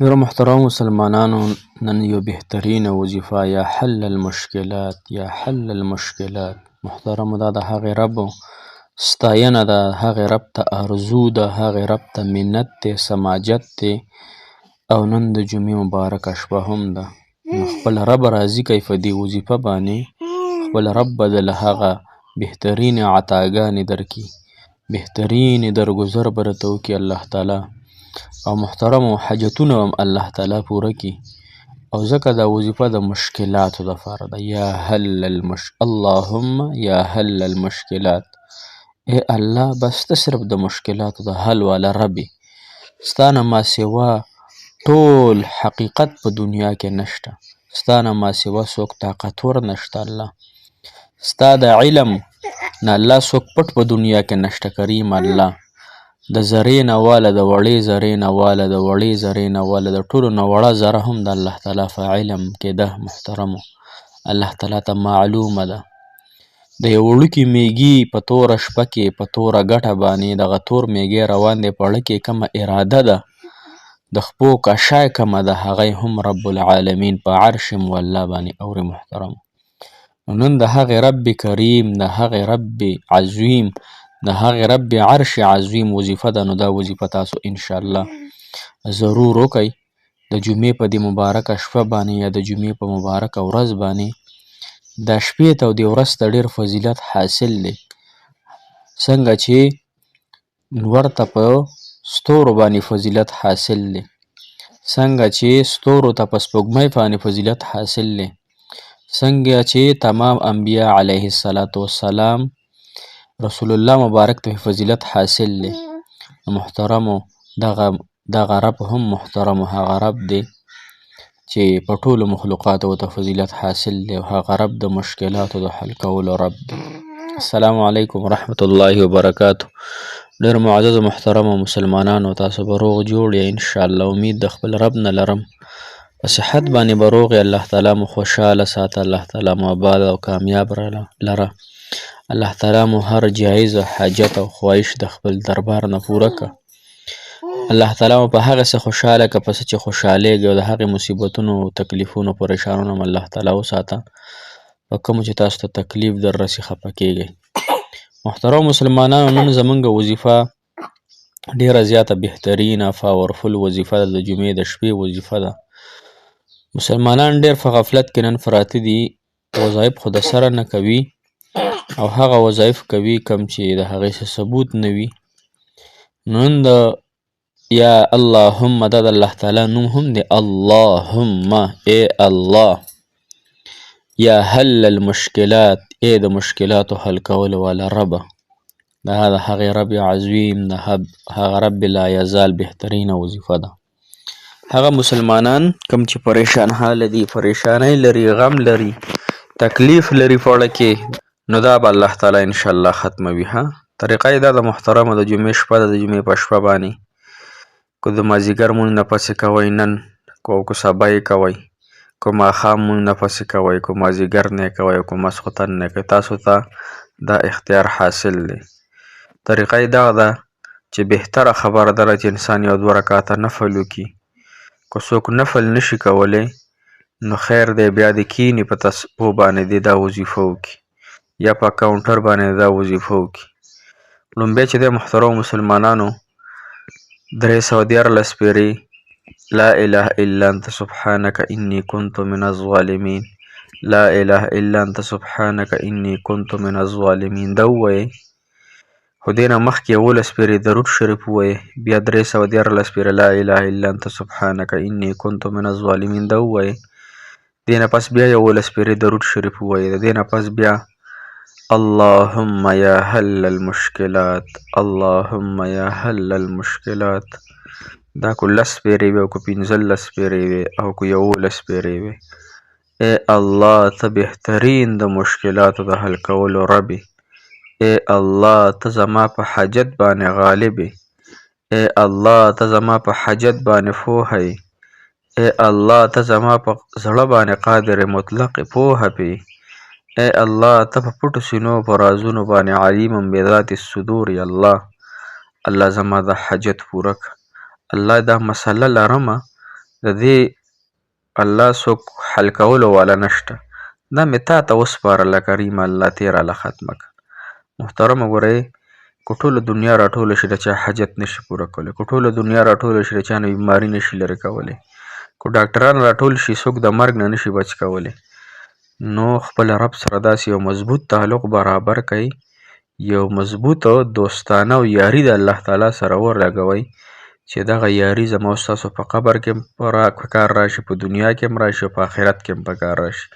نور محترم مسلمانانو، نن یو بهترینه وظیفه یا حل المشکلات محترمو، دا د هغې رب ستاینه ده، هغې رب ته ارزو ده، هغې رب ته منت دی، سماجت دی. او نن د جمعې مبارکه شپه هم ده، نو خپل رب راضي کوي په دې وظیفه باندې. خپل رب به دله هغه بهترینې عطاګانې درکړي، بهترینې درګذر به درته وکړي الله تعالی. او محترمو حاجتونه هم الله تعالی پوره کړي. او ځکه دا وظیفه د مشکلاتو دپاره ده. اللهم یا حل المشکلات. ای الله بس ته صرف د مشکلاتو د حل والا رب یې. ستا نه ما سوا ټول حقیقت په دنیا کې نشته. ستا نه ما سوا څوک طاقتور نشته الله. ستا د علم نه الله څوک پټ په دنیا کې نشته کریم الله. د ذرې نه واله، د وړې ذرې نه واله، د وړې ذرې نه واله، د ټولو نه وړه ذره هم د الله تعالی په علم کې ده محترمو. الله تعالی ته معلومه ده. د یو وړوکي میږي په توره شپه کې په توره ګټه باندې دغه تور میږی روان دی، په اړه کې کومه اراده ده، د خپو کشای کومه ده، هغه هم رب العالمین په عرش مولا باندې اوري محترمو. نن د هغې رب کریم، د هغې رب عظیم، د هغې رب عرش عظیم وظیفه ده. نو دا وظیفه تاسو انشاءالله ضرور وکئ. د جمعې په دې مبارکه شپه باندې یا د جمعې په مبارکه ورځ باندې دا شپې ته او دې ورځ ته ډېر فضیلت حاصل دی. څنګه چې نور ته په ستورو باندې فضیلت حاصل دی، څنګه چې ستورو ته په سپوږمۍ باندې فضیلت حاصل دی، څنګه چې تمام انبیا علیه السلام رسول الله مبارک ته فضیلت حاصل دی. محترمو دغه رب هم محترمو هغه رب دی چې په ټولو مخلوقاتو ته فضیلت حاصل دی، او هغه رب د مشکلاتو د حل کولو رب دی. السلام علیکم ورحمة الله وبرکاتو. ډېر معزز محترمو مسلمانانو، تاسو به روغ جوړ یې انشاءالله. امید د خپل رب نه لرم په صحت باندې به روغ یې. الله تعالی مو خوشحاله ساته، الله تعالی مو آباد او کامیاب لره. الله تعالی مو هر جایز حاجت او خواهش د خپل دربار نه پوره که. الله تعالی مو په هغه څه خوشحاله که په څه چې خوشحالیږي، او د هغې مصیبتونو تکلیفونو پریشانونو هم الله تعالی وساته په کومو چې تاسو ته تکلیف در رسي خفه کیږئ. محترم مسلمانانو، نن زمونږ وظیفه ډیره زیاته بهترینه پاورفل وظیفه ده، د جمعې د شپې وظیفه ده. مسلمانان ډیر په غفلت کې نن پراته دي، وظایف خو د سره نه کوي، او هغه وظایف کوي کم چې د هغې څه ثبوت نه وي. نن د یا اللهم دا د الله تعالی نوم هم دی، اللهم ای الله یا حل المشکلات، ای د مشکلاتو حل کولو والا ربه. دا د هغې رب عظیم، د هغه رب لا یزال بهترینه وظیفه ده. هغه مسلمانان کم چې پریشان حال دي، پریشانۍ لري، غم لري، تکلیف لري په اړه کې، نو دا به الله تعالی انشاءالله ختموي. طریقه یې دا د محترمو د جمعې شپه ده، د جمعې په شپه باندې که د مازدیګر مونځ نه پسې کوئ نن، که سبا یې کوئ، که ماښام مونځ نه پسې کوئ، که مازدیګر نه یې کوئ، که ماسخوتن نه یې کوئ، تاسو ته دا اختیار حاصل دی. طریقه یې دغه ده چې بهتره خبره ده چې انسان یو 2 رکعته نفل وکړي. که څوک نفل نشي کولی نو خیر دی، بیا د کینې په تسبو باندې دی دا وظیفه وکړي، یا په کاونټر باندې دا وظیفه وکړي. لومبی چې دی محترم مسلمانانو 314 پیرې لا اله الا انت سبحانك انی كنت من الظالمین، لا اله الا انت سبحانك انی كنت من الظالمین دا ووایئ. خو دې نه مخکې 11 پیرې درود شریف ووایئ، بیا 314 پیرې لا اله الا انت سبحانك انی كنت من الظالمین دا ووایئ. دې نه پس بیا 11 پیرې درود شریف ووایئ. د دې نه پس بیا اللهم یا حل المشکلات، اللهم یا حل المشکلات. دا که 10 پیرې وي او که 15 پیرې وي او که 11 پیرې وي. ای الله ته بهترین د مشکلاتو د حل کولو رب یې. ای الله ته زما په حاجت باندې غالب یې. ای الله ته زما په حاجت باندې پوهه یې. ای الله ته زما په زړه باندې قادر مطلق پوهه پې. ای الله ته په پټو سینو په رازونو باندې علیم بذات الصدور یا الله. الله زما د حاجت پوره که. الله دا مسله لرمه د دې الله څوک حل کولو والا نشته. دا مې تا ته وسپارله کریمه الله تېره له ختمه کړه. محترمه ګورئ که ټوله دنیا راټوله شي د چا حاجت نشي پوره کولی، که ټوله دنیا راټوله شي د چا نه بیماري نشي لرې کولی، که ډاکټران راټول شي څوک د مرګ نه نشي بچ کولی، نو خپل رب سره داسې یو مضبوط تعلق برابر کړئ، یو مضبوط دوستانه او یاري د الله تعالی سره ولګوئ چې دغه یاري زما او ستاسو په قبر کې په کار راشي، په دنیا کې هم راشي او په آخرت کې هم په کار راشي.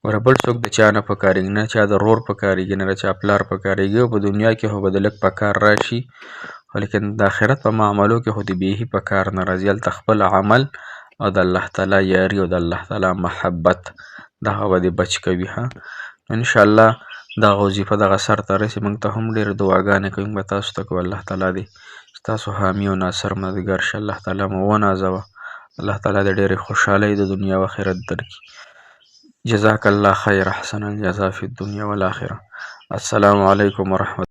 ګوره بل څوک د چا نه په کارېږي، نه چا د ورور په کارېږي، نه د چا پلار په کارېږي، او په دنیا کې خو به د لږ په کار راشي، خو لیکن د آخرت په معاملو کې خو د بیخي په کار نه راځي. هلته خپل عمل او د الله تعالی یاري او د الله تعالی محبت دغه به دې بچ کوي. نو انشاءالله دغه وظیفه دغه سر ته رسي. موږ ته هم ډېرې دعاګانې کوي، موږ به تاسو ته کوو. الله تعالی دې ستاسو حامي او ناصر مددګار شه. الله تعالی مو ونازوه. الله تعالی دې ډېرې خوشحالۍ د دنیا او آخرت درکړي. جزاک الله خیر، احسن الجزا فی الدنیا والآخرة. السلام علیکم ورحمة